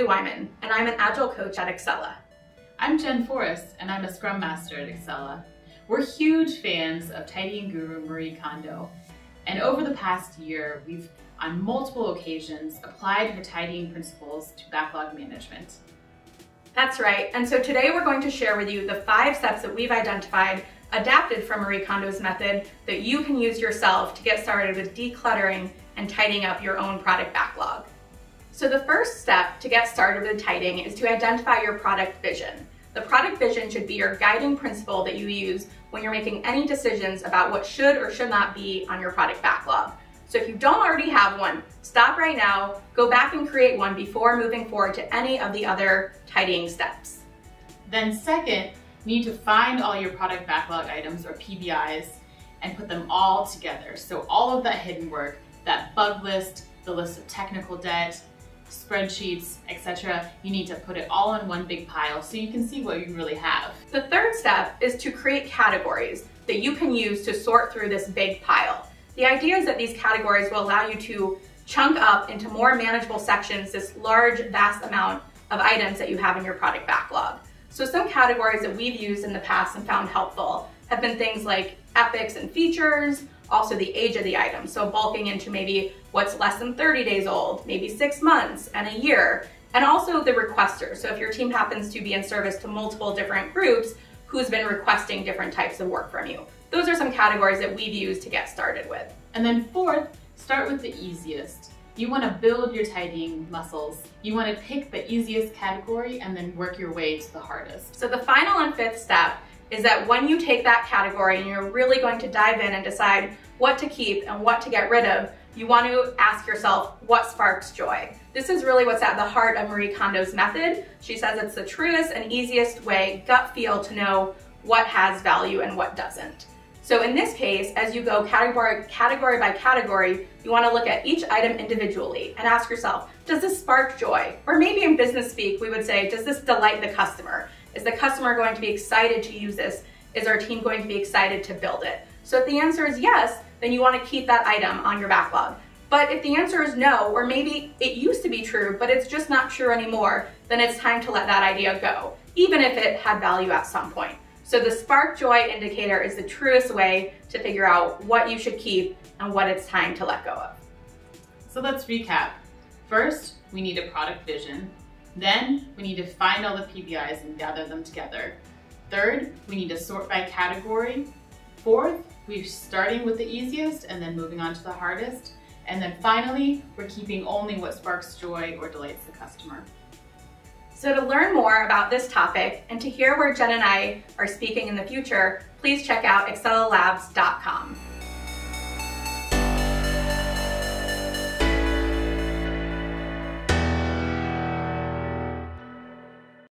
Wyman, and I'm an Agile coach at Excella. I'm Jenn Forrest, and I'm a Scrum Master at Excella. We're huge fans of tidying guru Marie Kondo, and over the past year, we've on multiple occasions applied her tidying principles to backlog management. That's right, and so today we're going to share with you the 5 steps that we've identified, adapted from Marie Kondo's method, that you can use yourself to get started with decluttering and tidying up your own product backlog. So the first step to get started with tidying is to identify your product vision. The product vision should be your guiding principle that you use when you're making any decisions about what should or should not be on your product backlog. So if you don't already have one, stop right now, go back and create one before moving forward to any of the other tidying steps. Then second, you need to find all your product backlog items, or PBIs, and put them all together. So all of that hidden work, that bug list, the list of technical debt, spreadsheets, etc., you need to put it all in one big pile so you can see what you really have. The third step is to create categories that you can use to sort through this big pile. The idea is that these categories will allow you to chunk up into more manageable sections this large, vast amount of items that you have in your product backlog. So some categories that we've used in the past and found helpful have been things like epics and features, also the age of the item, so bulking into maybe what's less than 30 days old, maybe 6 months and a year, and also the requester. So if your team happens to be in service to multiple different groups, who's been requesting different types of work from you. Those are some categories that we've used to get started with. And then fourth, start with the easiest. You want to build your tidying muscles. You want to pick the easiest category and then work your way to the hardest. So the final and fifth step is that when you take that category and you're really going to dive in and decide what to keep and what to get rid of, you want to ask yourself, what sparks joy? This is really what's at the heart of Marie Kondo's method. She says it's the truest and easiest way, gut feel, to know what has value and what doesn't. So in this case, as you go category by category, you want to look at each item individually and ask yourself, does this spark joy? Or maybe in business speak, we would say, does this delight the customer? Is the customer going to be excited to use this? Is our team going to be excited to build it? So if the answer is yes, then you want to keep that item on your backlog. But if the answer is no, or maybe it used to be true, but it's just not true anymore, then it's time to let that idea go, even if it had value at some point. So the spark joy indicator is the truest way to figure out what you should keep and what it's time to let go of. So let's recap. First, we need a product vision. Then we need to find all the PBIs and gather them together. Third, we need to sort by category. Fourth, we're starting with the easiest and then moving on to the hardest. And then finally, we're keeping only what sparks joy or delights the customer. So to learn more about this topic and to hear where Jenn and I are speaking in the future, please check out excellalabs.com.